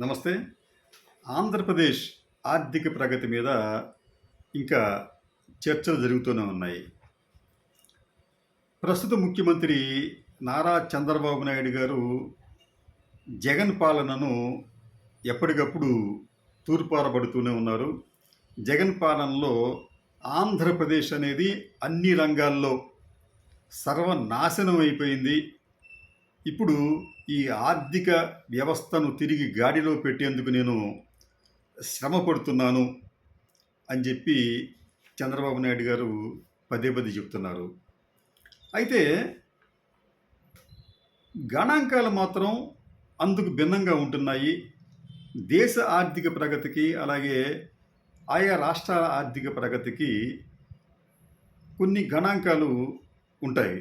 నమస్తే. ఆంధ్రప్రదేశ్ ఆర్థిక ప్రగతి మీద ఇంకా చర్చలు జరుగుతూనే ఉన్నాయి. ప్రస్తుత ముఖ్యమంత్రి నారా చంద్రబాబు నాయుడు గారు జగన్ పాలనను ఎప్పటికప్పుడు తూర్పారబడుతూనే ఉన్నారు. జగన్ పాలనలో ఆంధ్రప్రదేశ్ అనేది అన్ని రంగాల్లో సర్వనాశనం అయిపోయింది. ఇప్పుడు ఈ ఆర్థిక వ్యవస్థను తిరిగి గాడిలో పెట్టేందుకు నేను శ్రమ పడుతున్నాను అని చెప్పి చంద్రబాబు నాయుడు గారు పదే పదే చెప్తున్నారు. అయితే గణాంకాలు మాత్రం అందుకు భిన్నంగా ఉంటున్నాయి. దేశ ఆర్థిక ప్రగతికి అలాగే ఆయా రాష్ట్రాల ఆర్థిక ప్రగతికి కొన్ని గణాంకాలు ఉంటాయి.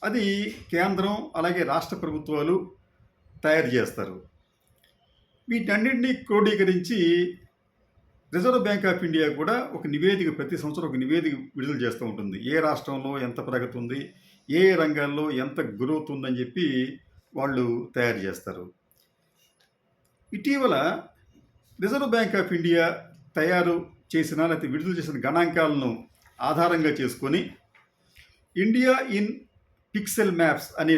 అది కేంద్రం అలాగే రాష్ట్ర ప్రభుత్వాలు తయారు చేస్తారు. వీటన్నింటినీ క్రోడీకరించి రిజర్వ్ బ్యాంక్ ఆఫ్ ఇండియా కూడా ఒక నివేదిక ప్రతి సంవత్సరం ఒక నివేదిక విడుదల చేస్తూ ఉంటుంది. ఏ రాష్ట్రంలో ఎంత ప్రగతి ఉంది, ఏ రంగాల్లో ఎంత గ్రోత్ ఉందని చెప్పి వాళ్ళు తయారు చేస్తారు. ఇటీవల రిజర్వ్ బ్యాంక్ ఆఫ్ ఇండియా తయారు చేసిన లేకపోతే విడుదల చేసిన గణాంకాలను ఆధారంగా చేసుకొని ఇండియా ఇన్ పిక్సెల్ మ్యాప్స్ అనే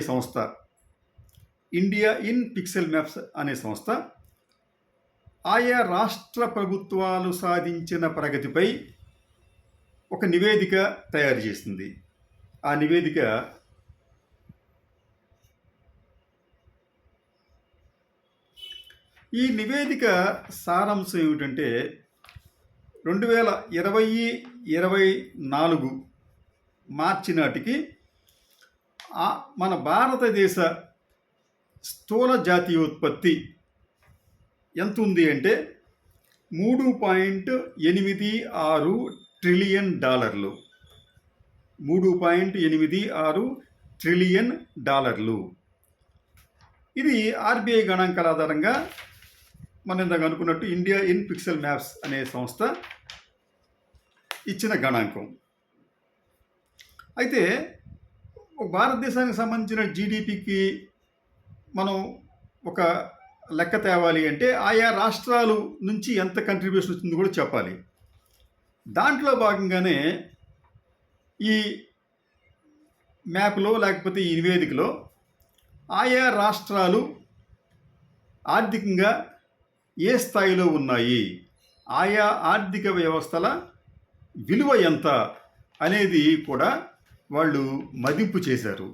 సంస్థ ఆయా రాష్ట్ర ప్రభుత్వాలు సాధించిన ప్రగతిపై ఒక నివేదిక తయారు చేసింది. ఆ నివేదిక ఈ నివేదిక సారాంశం ఏమిటంటే 2020-24 మార్చి నాటికి మన భారతదేశ స్థూల జాతీయోత్పత్తి ఎంత ఉంది అంటే $3.86 ట్రిలియన్. 3.86 ట్రిలియన్. ఇది ఆర్బీఐ గణాంకాల ఆధారంగా మనం ఇందాక అనుకున్నట్టు ఇండియా ఇన్ పిక్సెల్ మ్యాప్స్ అనే సంస్థ ఇచ్చిన గణాంకం. అయితే భారతదేశానికి సంబంధించిన జీడిపికి మనం ఒక లెక్క తేవాలి అంటే ఆయా రాష్ట్రాలు నుంచి ఎంత కంట్రిబ్యూషన్ వచ్చిందో కూడా చెప్పాలి. దాంట్లో భాగంగానే ఈ మ్యాప్లో లేకపోతే ఈ నివేదికలో ఆయా రాష్ట్రాలు ఆర్థికంగా ఏ స్థాయిలో ఉన్నాయి, ఆయా ఆర్థిక వ్యవస్థల విలువ ఎంత అనేది కూడా వాళ్ళు మదింపు చేశారు.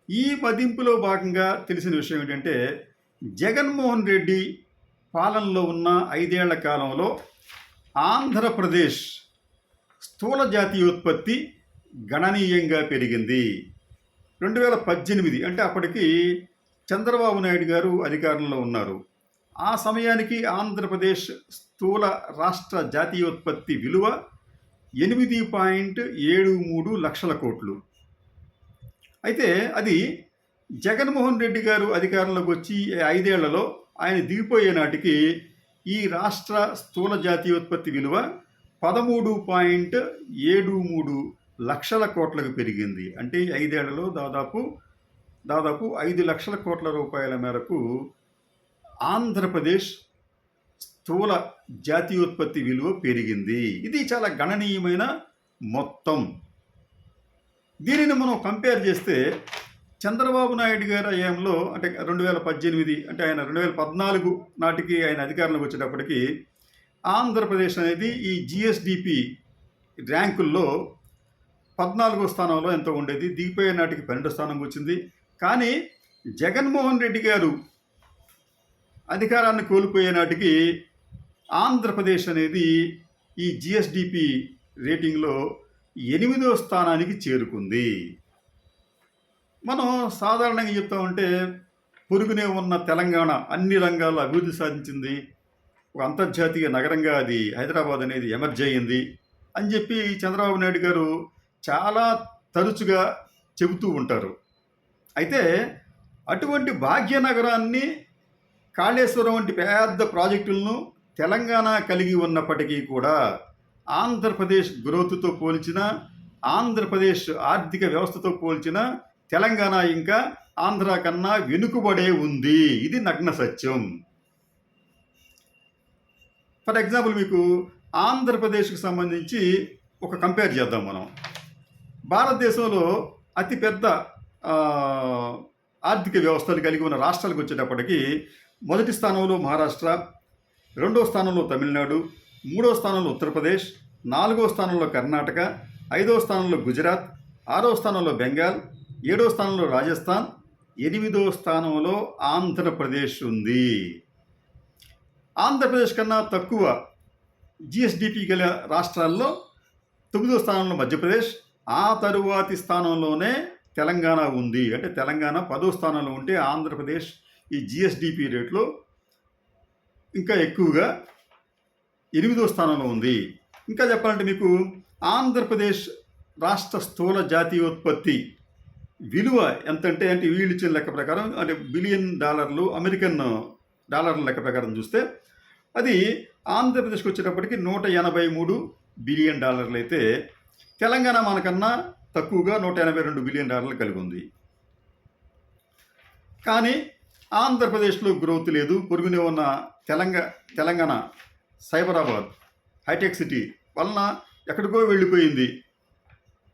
ఈ మదింపులో భాగంగా తెలిసిన విషయం ఏంటంటే జగన్మోహన్ రెడ్డి పాలనలో ఉన్న 5 ఏళ్ల కాలంలో ఆంధ్రప్రదేశ్ స్థూల జాతీయోత్పత్తి గణనీయంగా పెరిగింది. 2018 అంటే అప్పటికి చంద్రబాబు నాయుడు గారు అధికారంలో ఉన్నారు. ఆ సమయానికి ఆంధ్రప్రదేశ్ స్థూల రాష్ట్ర జాతీయోత్పత్తి విలువ 8.73 లక్షల కోట్లు. అయితే అది జగన్మోహన్ రెడ్డి గారు అధికారంలోకి వచ్చి 5 ఏళ్లలో ఆయన దిగిపోయే నాటికి ఈ రాష్ట్ర స్థూల జాతీయోత్పత్తి విలువ 13.73 లక్షల కోట్లకు పెరిగింది. అంటే 5 ఏళ్లలో దాదాపు 5 లక్షల కోట్ల రూపాయల మేరకు ఆంధ్రప్రదేశ్ స్థూల జాతీయోత్పత్తి విలువ పెరిగింది. ఇది చాలా గణనీయమైన మొత్తం. దీనిని మనం కంపేర్ చేస్తే చంద్రబాబు నాయుడు గారి హయాంలో అంటే 2018 అంటే ఆయన 2014 నాటికి ఆయన అధికారంలోకి వచ్చేటప్పటికి ఆంధ్రప్రదేశ్ అనేది ఈ జిఎస్డిపి ర్యాంకుల్లో 14వ స్థానంలో ఎంతో ఉండేది. దిగిపోయే నాటికి 12వ స్థానంకి వచ్చింది. కానీ జగన్మోహన్ రెడ్డి గారు అధికారాన్ని కోల్పోయే నాటికి ఆంధ్రప్రదేశ్ అనేది ఈ జిఎస్డిపి రేటింగ్లో 8వ స్థానానికి చేరుకుంది. మనం సాధారణంగా చెప్తామంటే పొరుగునే ఉన్న తెలంగాణ అన్ని రంగాల్లో అభివృద్ధి సాధించింది, ఒక అంతర్జాతీయ నగరంగా అది హైదరాబాద్ అనేది ఎమర్జ్ అయ్యింది అని చెప్పి చంద్రబాబు నాయుడు గారు చాలా తరచుగా చెబుతూ ఉంటారు. అయితే అటువంటి భాగ్యనగరాన్ని కాళేశ్వరం వంటి పెద్ద ప్రాజెక్టులను తెలంగాణ కలిగి ఉన్నప్పటికీ కూడా ఆంధ్రప్రదేశ్ గ్రోత్తో పోల్చిన, ఆంధ్రప్రదేశ్ ఆర్థిక వ్యవస్థతో పోల్చిన తెలంగాణ ఇంకా ఆంధ్ర కన్నా వెనుకబడే ఉంది. ఇది నగ్న సత్యం. ఫర్ ఎగ్జాంపుల్ మీకు ఆంధ్రప్రదేశ్కి సంబంధించి ఒక కంపేర్ చేద్దాం మనం. భారతదేశంలో అతిపెద్ద ఆర్థిక వ్యవస్థలు కలిగి ఉన్న రాష్ట్రాలకు వచ్చేటప్పటికి మొదటి స్థానంలో మహారాష్ట్ర, రెండవ స్థానంలో తమిళనాడు, మూడవ స్థానంలో ఉత్తరప్రదేశ్, నాలుగవ స్థానంలో కర్ణాటక, ఐదవ స్థానంలో గుజరాత్, ఆరవ స్థానంలో బెంగాల్, ఏడవ స్థానంలో రాజస్థాన్, ఎనిమిదవ స్థానంలో ఆంధ్రప్రదేశ్ ఉంది. ఆంధ్రప్రదేశ్ కన్నా తక్కువ జిఎస్డిపి గల రాష్ట్రాల్లో 9వ స్థానంలో మధ్యప్రదేశ్, ఆ తరువాతి స్థానంలోనే తెలంగాణ ఉంది. అంటే తెలంగాణ 10వ స్థానంలో ఉంటే ఆంధ్రప్రదేశ్ ఈ జిఎస్డిపి రేట్లో ఇంకా ఎక్కువగా 8వ స్థానంలో ఉంది. ఇంకా చెప్పాలంటే మీకు ఆంధ్రప్రదేశ్ రాష్ట్ర స్థూల జాతీయోత్పత్తి విలువ ఎంతంటే అంటే వీళ్ళు ఇచ్చిన లెక్క ప్రకారం అంటే బిలియన్ డాలర్లు, అమెరికన్ డాలర్ల లెక్క ప్రకారం చూస్తే అది ఆంధ్రప్రదేశ్కి వచ్చేటప్పటికి 183 బిలియన్ డాలర్లు అయితే తెలంగాణ మనకన్నా తక్కువగా 182 బిలియన్ డాలర్లు కలిగి ఉంది. కానీ ఆంధ్రప్రదేశ్లో గ్రోత్ లేదు. పొరుగునే ఉన్న తెలంగాణ సైబరాబాద్ హైటెక్ సిటీ వలన ఎక్కడికో వెళ్ళిపోయింది,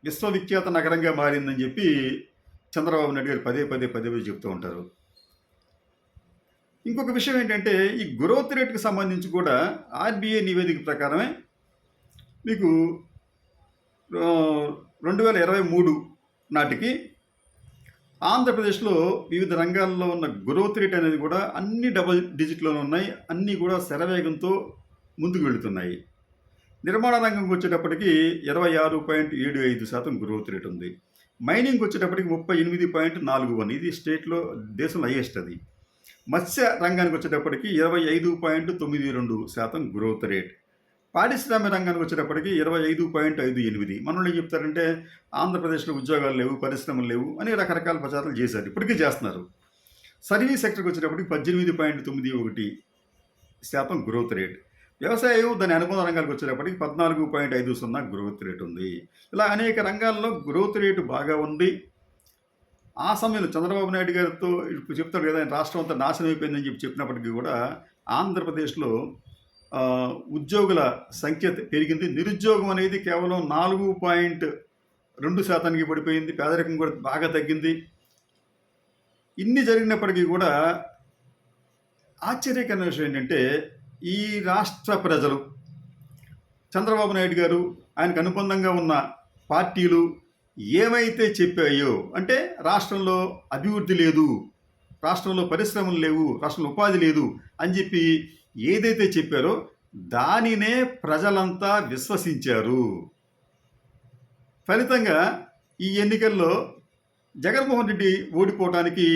విశ్వవిఖ్యాత నగరంగా మారిందని చెప్పి చంద్రబాబు నాయుడు గారు పదే చెప్తూ ఉంటారు. ఇంకొక విషయం ఏంటంటే ఈ గ్రోత్ రేట్కి సంబంధించి కూడా ఆర్బీఐ నివేదిక ప్రకారమే మీకు 2023 నాటికి ఆంధ్రప్రదేశ్లో వివిధ రంగాల్లో ఉన్న గ్రోత్ రేట్ అనేది కూడా అన్ని డబుల్ డిజిట్లోనే ఉన్నాయి. అన్నీ కూడా శరవేగంతో ముందుకు వెళుతున్నాయి. నిర్మాణ రంగంకి వచ్చేటప్పటికి 26.75% గ్రోత్ రేట్ ఉంది. మైనింగ్కి వచ్చేటప్పటికి 38.41, ఇది స్టేట్లో దేశంలో హైయెస్ట్ అది. మత్స్య రంగానికి వచ్చేటప్పటికి 25.92% గ్రోత్ రేట్. పారిశ్రామిక రంగానికి వచ్చేటప్పటికి 25.58. మనోళ్ళు ఏం చెప్తారంటే ఆంధ్రప్రదేశ్లో ఉద్యోగాలు లేవు, పరిశ్రమలు లేవు అని రకరకాల ప్రచారాలు చేశారు, ఇప్పటికీ చేస్తున్నారు. సర్వీస్ సెక్టర్కి వచ్చేటప్పటికి 18.91% గ్రోత్ రేట్. వ్యవసాయం దాని అనుబంధ రంగాలకు వచ్చేటప్పటికి 14.50 గ్రోత్ రేట్ ఉంది. ఇలా అనేక రంగాల్లో గ్రోత్ రేటు బాగా ఉంది. ఆ సమయంలో చంద్రబాబు నాయుడు గారితో ఇప్పుడు చెప్తాడు కదా, రాష్ట్రం అంతా నాశనం అయిపోయిందని చెప్పినప్పటికీ కూడా ఆంధ్రప్రదేశ్లో ఉద్యోగుల సంఖ్య పెరిగింది. నిరుద్యోగం అనేది కేవలం 4.2% పడిపోయింది. పేదరికం కూడా బాగా తగ్గింది. ఇన్ని జరిగినప్పటికీ కూడా ఆశ్చర్యకరమైన విషయం ఏంటంటే ఈ రాష్ట్ర ప్రజలు చంద్రబాబు నాయుడు గారు ఆయనకు అనుబంధంగా ఉన్న పార్టీలు ఏమైతే చెప్పాయో, అంటే రాష్ట్రంలో అభివృద్ధి లేదు, రాష్ట్రంలో పరిశ్రమలు లేవు, రాష్ట్రంలో ఉపాధి లేదు అని చెప్పి ఏదైతే చెప్పారో దానినే ప్రజలంతా విశ్వసించారు. ఫలితంగా ఈ ఎన్నికల్లో జగన్మోహన్ రెడ్డి ఓడిపోవడానికి